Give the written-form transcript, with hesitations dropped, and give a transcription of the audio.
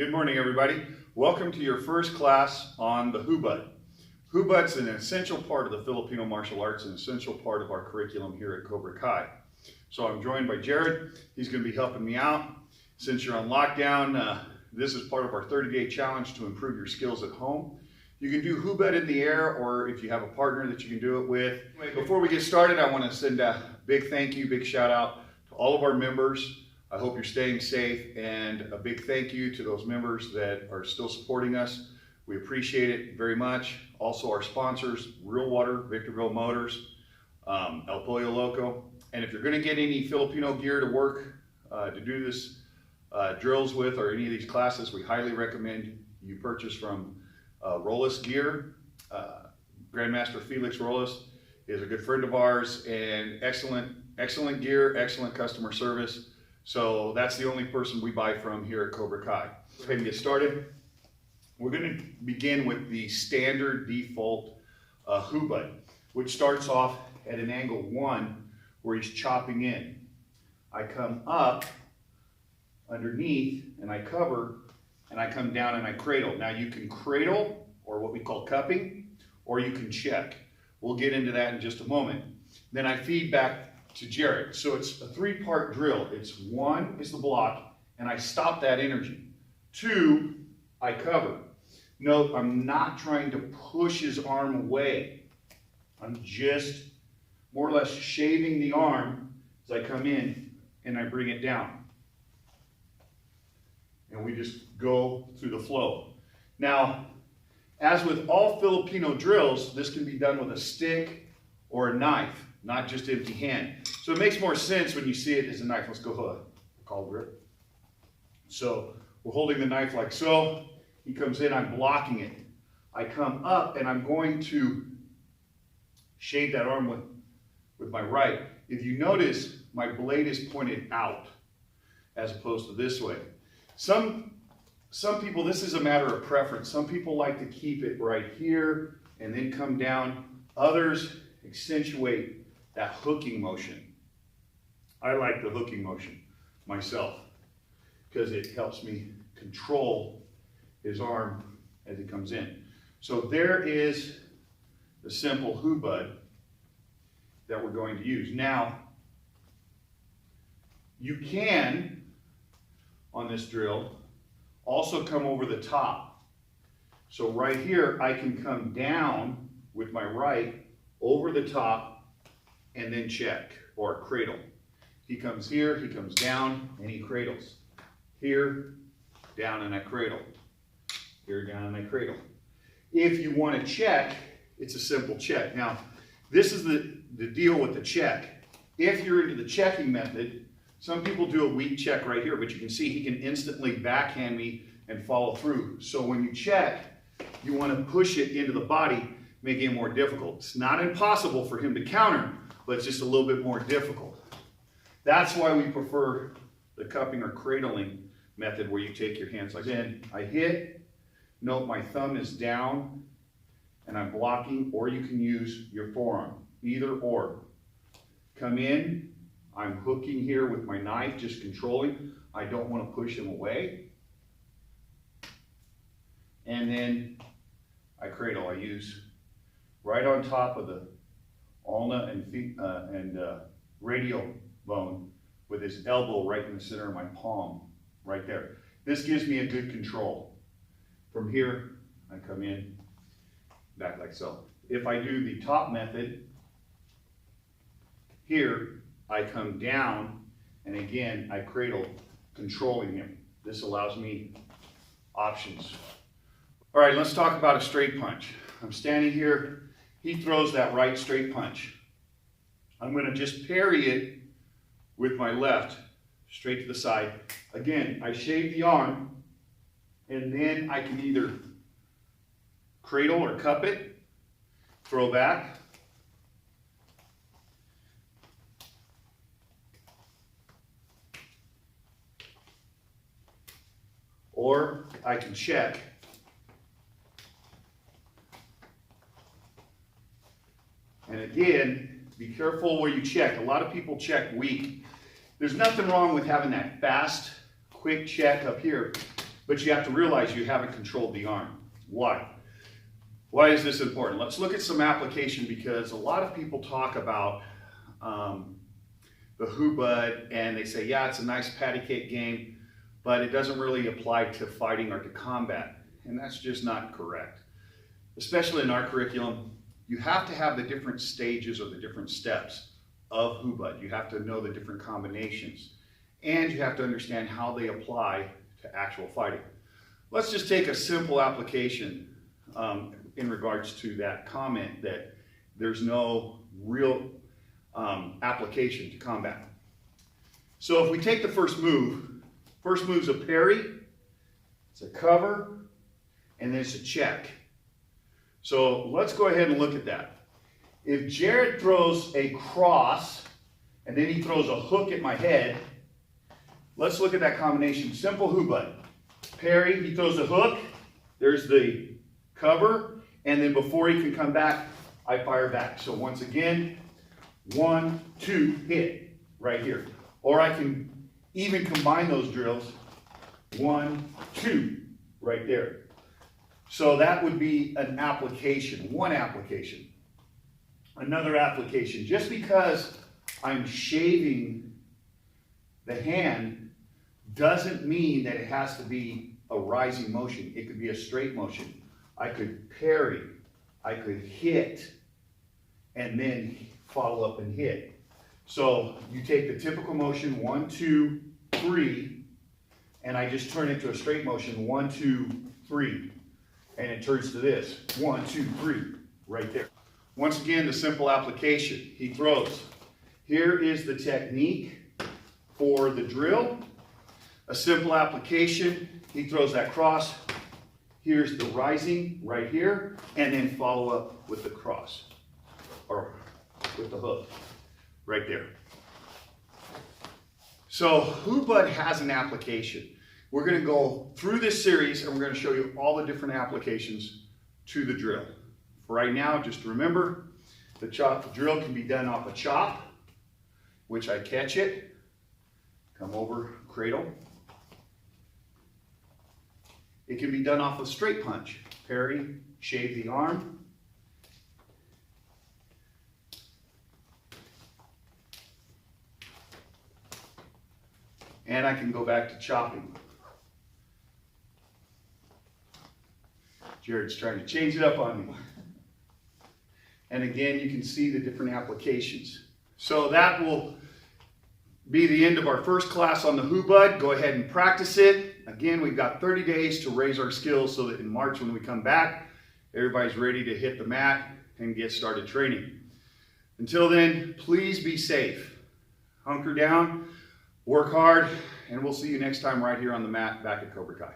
Good morning, everybody. Welcome to your first class on the Hubud. Hubud's an essential part of the Filipino martial arts, an essential part of our curriculum here at Cobra Kai. So I'm joined by Jared. He's going to be helping me out. Since you're on lockdown, this is part of our 30-day challenge to improve your skills at home. You can do Hubud in the air, or if you have a partner that you can do it with. Before we get started, I want to send a big thank you, big shout out to all of our members. I hope you're staying safe, and a big thank you to those members that are still supporting us. We appreciate it very much. Also our sponsors, Real Water, Victorville Motors, El Pollo Loco. And if you're going to get any Filipino gear to work, to do this drills with, or any of these classes, we highly recommend you purchase from Rollis Gear. Grandmaster Felix Rollis is a good friend of ours, and excellent gear, excellent customer service. So that's the only person we buy from here at Cobra Kai. Let's go ahead and get started. We're going to begin with the standard default Hubud, which starts off at an angle 1 where he's chopping in. I come up underneath and I cover, and I come down and I cradle. Now you can cradle, or what we call cupping, or you can check. We'll get into that in just a moment. Then I feed back to Jared. So it's a 3-part drill. It's 1 is the block, and I stop that energy. 2, I cover. Note, I'm not trying to push his arm away. I'm just more or less shaving the arm as I come in and I bring it down. And we just go through the flow. Now, as with all Filipino drills, this can be done with a stick or a knife, not just empty hand. So it makes more sense when you see it as a knife. Let's go call grip. So we're holding the knife like so. He comes in, I'm blocking it. I come up and I'm going to shave that arm with my right. If you notice, my blade is pointed out as opposed to this way. Some people, this is a matter of preference. Some people like to keep it right here and then come down. Others accentuate that hooking motion. I like the hooking motion myself because it helps me control his arm as he comes in. So there is the simple Hubud that we're going to use. Now, you can, on this drill, also come over the top. So right here, I can come down with my right over the top and then check or cradle. He comes here, he comes down, and he cradles. Here, down, and I cradle. Here, down, and I cradle. If you want to check, it's a simple check. Now, this is the deal with the check. If you're into the checking method, some people do a weak check right here, but you can see he can instantly backhand me and follow through. So when you check, you want to push it into the body, making it more difficult. It's not impossible for him to counter, but it's just a little bit more difficult. That's why we prefer the cupping or cradling method, where you take your hands like this. Then I hit, note my thumb is down, and I'm blocking, or you can use your forearm, either or. Come in, I'm hooking here with my knife, just controlling. I don't want to push him away. And then I cradle. I use right on top of the ulna and radial bone with his elbow right in the center of my palm, right there. This gives me a good control. From here, I come in, back like so. If I do the top method, here, I come down, and again, I cradle, controlling him. This allows me options. All right, let's talk about a straight punch. I'm standing here, he throws that right straight punch. I'm going to just parry it with my left, straight to the side. Again, I shave the arm, and then I can either cradle or cup it, throw back, or I can check. And again, be careful where you check. A lot of people check weak. There's nothing wrong with having that fast, quick check up here. but you have to realize you haven't controlled the arm. Why? Why is this important? Let's look at some application, because a lot of people talk about the Hubud and they say, yeah, it's a nice patty cake game, but it doesn't really apply to fighting or to combat. And that's just not correct. Especially in our curriculum, you have to have the different stages or the different steps of Hubud. You have to know the different combinations, and you have to understand how they apply to actual fighting. Let's just take a simple application in regards to that comment that there's no real application to combat. So if we take the first move's a parry, it's a cover, and then it's a check. So let's go ahead and look at that. If Jared throws a cross and then he throws a hook at my head, let's look at that combination. Simple Hubud. Parry, he throws a hook, there's the cover, and then before he can come back, I fire back. So once again, 1, 2, hit right here. Or I can even combine those drills, 1, 2, right there. So that would be an application, one application. Another application, just because I'm shaving the hand doesn't mean that it has to be a rising motion. It could be a straight motion. I could parry, I could hit, and then follow up and hit. So you take the typical motion, 1, 2, 3, and I just turn it to a straight motion, 1, 2, 3. And it turns to this, 1, 2, 3, right there. Once again, the simple application. He throws. Here is the technique for the drill. A simple application. He throws that cross. Here's the rising right here, and then follow up with the cross, or with the hook, right there. So Hubud has an application. We're going to go through this series and we're going to show you all the different applications to the drill. For right now, just remember, the drill can be done off a chop, which I catch it, come over, cradle. It can be done off a straight punch, parry, shave the arm. And I can go back to chopping. Jared's trying to change it up on me. And again, you can see the different applications. So that will be the end of our first class on the Hubud. Go ahead and practice it. Again, we've got 30 days to raise our skills so that in March when we come back, everybody's ready to hit the mat and get started training. Until then, please be safe. Hunker down, work hard, and we'll see you next time right here on the mat back at Cobra Kai.